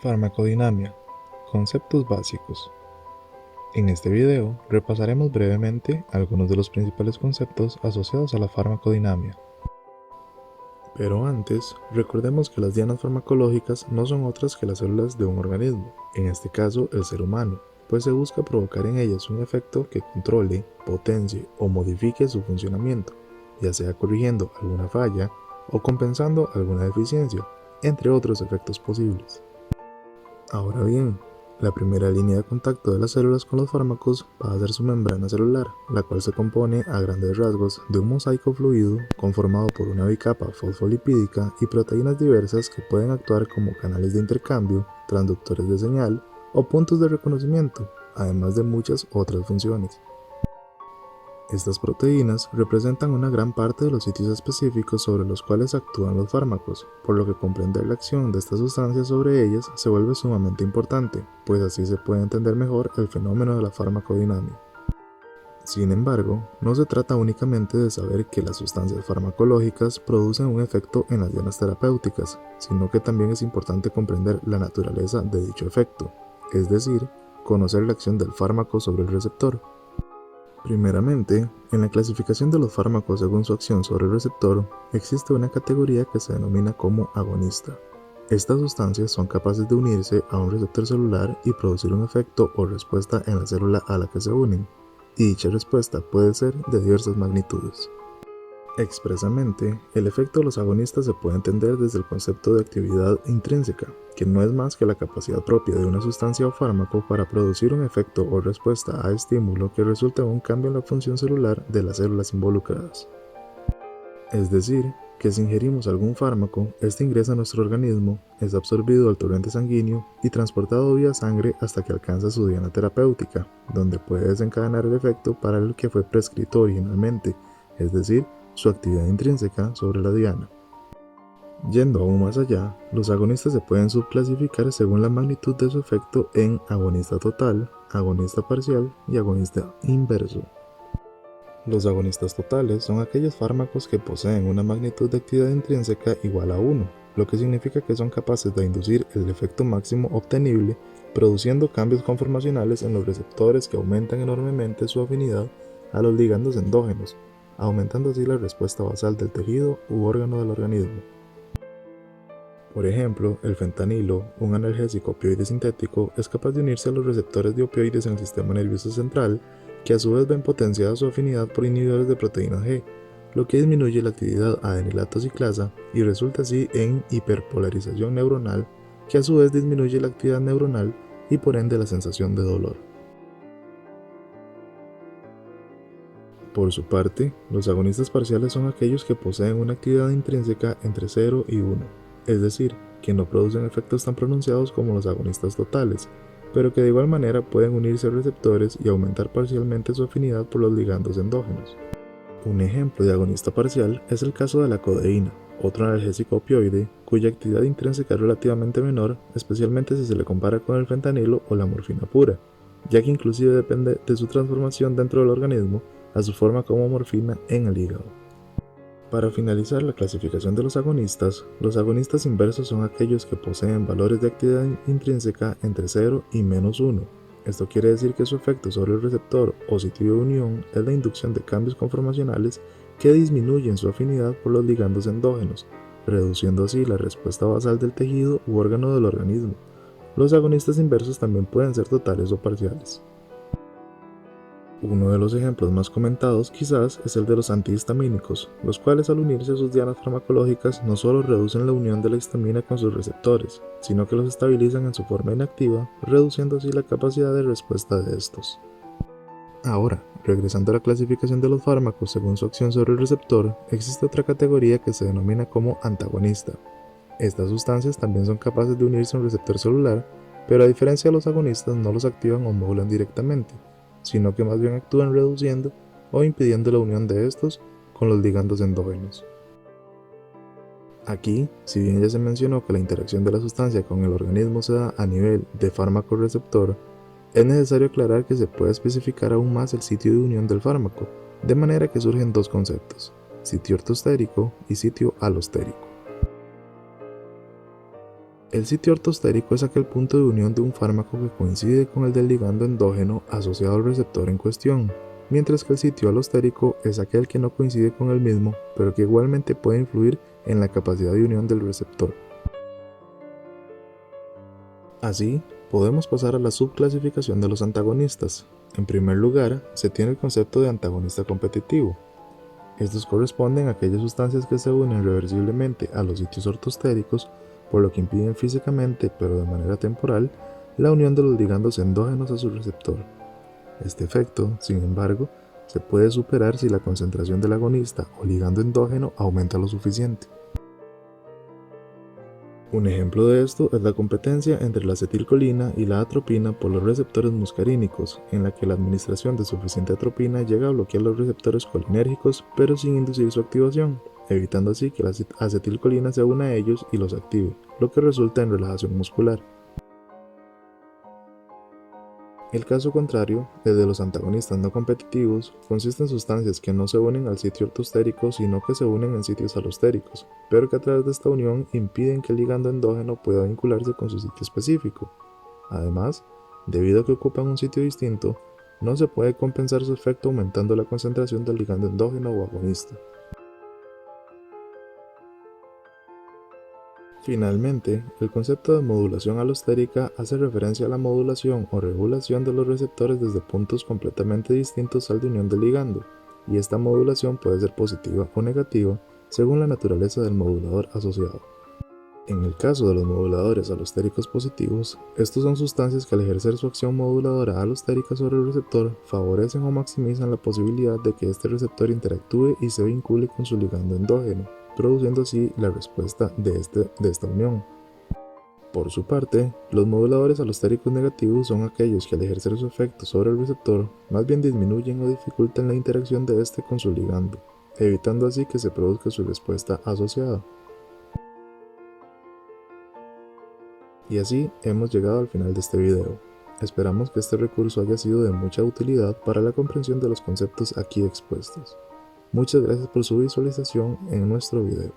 Farmacodinamia. Conceptos básicos. En este video repasaremos brevemente algunos de los principales conceptos asociados a la farmacodinamia. Pero antes, recordemos que las dianas farmacológicas no son otras que las células de un organismo, en este caso el ser humano, pues se busca provocar en ellas un efecto que controle, potencie o modifique su funcionamiento, ya sea corrigiendo alguna falla o compensando alguna deficiencia, entre otros efectos posibles. Ahora bien, la primera línea de contacto de las células con los fármacos va a ser su membrana celular, la cual se compone a grandes rasgos de un mosaico fluido conformado por una bicapa fosfolipídica y proteínas diversas que pueden actuar como canales de intercambio, transductores de señal o puntos de reconocimiento, además de muchas otras funciones. Estas proteínas representan una gran parte de los sitios específicos sobre los cuales actúan los fármacos, por lo que comprender la acción de estas sustancias sobre ellas se vuelve sumamente importante, pues así se puede entender mejor el fenómeno de la farmacodinamia. Sin embargo, no se trata únicamente de saber que las sustancias farmacológicas producen un efecto en las dianas terapéuticas, sino que también es importante comprender la naturaleza de dicho efecto, es decir, conocer la acción del fármaco sobre el receptor. Primeramente, en la clasificación de los fármacos según su acción sobre el receptor, existe una categoría que se denomina como agonista. Estas sustancias son capaces de unirse a un receptor celular y producir un efecto o respuesta en la célula a la que se unen, y dicha respuesta puede ser de diversas magnitudes. Expresamente, el efecto de los agonistas se puede entender desde el concepto de actividad intrínseca, que no es más que la capacidad propia de una sustancia o fármaco para producir un efecto o respuesta a estímulo que resulta en un cambio en la función celular de las células involucradas. Es decir, que si ingerimos algún fármaco, este ingresa a nuestro organismo, es absorbido al torrente sanguíneo y transportado vía sangre hasta que alcanza su diana terapéutica, donde puede desencadenar el efecto para el que fue prescrito originalmente, es decir, su actividad intrínseca sobre la diana. Yendo aún más allá, los agonistas se pueden subclasificar según la magnitud de su efecto en agonista total, agonista parcial y agonista inverso. Los agonistas totales son aquellos fármacos que poseen una magnitud de actividad intrínseca igual a 1, lo que significa que son capaces de inducir el efecto máximo obtenible, produciendo cambios conformacionales en los receptores que aumentan enormemente su afinidad a los ligandos endógenos, aumentando así la respuesta basal del tejido u órgano del organismo. Por ejemplo, el fentanilo, un analgésico opioide sintético, es capaz de unirse a los receptores de opioides en el sistema nervioso central, que a su vez ven potenciada su afinidad por inhibidores de proteína G, lo que disminuye la actividad adenilato ciclasa y resulta así en hiperpolarización neuronal, que a su vez disminuye la actividad neuronal y por ende la sensación de dolor. Por su parte, los agonistas parciales son aquellos que poseen una actividad intrínseca entre 0 y 1, es decir, que no producen efectos tan pronunciados como los agonistas totales, pero que de igual manera pueden unirse a receptores y aumentar parcialmente su afinidad por los ligandos endógenos. Un ejemplo de agonista parcial es el caso de la codeína, otro analgésico opioide cuya actividad intrínseca es relativamente menor, especialmente si se le compara con el fentanilo o la morfina pura, ya que inclusive depende de su transformación dentro del organismo a su forma como morfina en el hígado. Para finalizar la clasificación de los agonistas inversos son aquellos que poseen valores de actividad intrínseca entre 0 y -1. Esto quiere decir que su efecto sobre el receptor o sitio de unión es la inducción de cambios conformacionales que disminuyen su afinidad por los ligandos endógenos, reduciendo así la respuesta basal del tejido u órgano del organismo. Los agonistas inversos también pueden ser totales o parciales. Uno de los ejemplos más comentados quizás es el de los antihistamínicos, los cuales al unirse a sus dianas farmacológicas no solo reducen la unión de la histamina con sus receptores, sino que los estabilizan en su forma inactiva, reduciendo así la capacidad de respuesta de estos. Ahora, regresando a la clasificación de los fármacos según su acción sobre el receptor, existe otra categoría que se denomina como antagonista. Estas sustancias también son capaces de unirse a un receptor celular, pero a diferencia de los agonistas no los activan o modulan directamente, sino que más bien actúan reduciendo o impidiendo la unión de estos con los ligandos endógenos. Aquí, si bien ya se mencionó que la interacción de la sustancia con el organismo se da a nivel de fármaco-receptor, es necesario aclarar que se puede especificar aún más el sitio de unión del fármaco, de manera que surgen dos conceptos, sitio ortostérico y sitio alostérico. El sitio ortostérico es aquel punto de unión de un fármaco que coincide con el del ligando endógeno asociado al receptor en cuestión, mientras que el sitio alostérico es aquel que no coincide con el mismo, pero que igualmente puede influir en la capacidad de unión del receptor. Así, podemos pasar a la subclasificación de los antagonistas. En primer lugar, se tiene el concepto de antagonista competitivo. Estos corresponden a aquellas sustancias que se unen reversiblemente a los sitios ortostéricos, por lo que impiden físicamente, pero de manera temporal, la unión de los ligandos endógenos a su receptor. Este efecto, sin embargo, se puede superar si la concentración del agonista o ligando endógeno aumenta lo suficiente. Un ejemplo de esto es la competencia entre la acetilcolina y la atropina por los receptores muscarínicos, en la que la administración de suficiente atropina llega a bloquear los receptores colinérgicos, pero sin inducir su activación, evitando así que la acetilcolina se una a ellos y los active, lo que resulta en relajación muscular. El caso contrario, el de los antagonistas no competitivos, consiste en sustancias que no se unen al sitio ortostérico sino que se unen en sitios alostéricos, pero que a través de esta unión impiden que el ligando endógeno pueda vincularse con su sitio específico. Además, debido a que ocupan un sitio distinto, no se puede compensar su efecto aumentando la concentración del ligando endógeno o agonista. Finalmente, el concepto de modulación alostérica hace referencia a la modulación o regulación de los receptores desde puntos completamente distintos al de unión del ligando, y esta modulación puede ser positiva o negativa según la naturaleza del modulador asociado. En el caso de los moduladores alostéricos positivos, estos son sustancias que al ejercer su acción moduladora alostérica sobre el receptor favorecen o maximizan la posibilidad de que este receptor interactúe y se vincule con su ligando endógeno, produciendo así la respuesta de esta unión. Por su parte, los moduladores alostéricos negativos son aquellos que al ejercer su efecto sobre el receptor más bien disminuyen o dificultan la interacción de este con su ligando, evitando así que se produzca su respuesta asociada. Y así hemos llegado al final de este video. Esperamos que este recurso haya sido de mucha utilidad para la comprensión de los conceptos aquí expuestos. Muchas gracias por su visualización en nuestro video.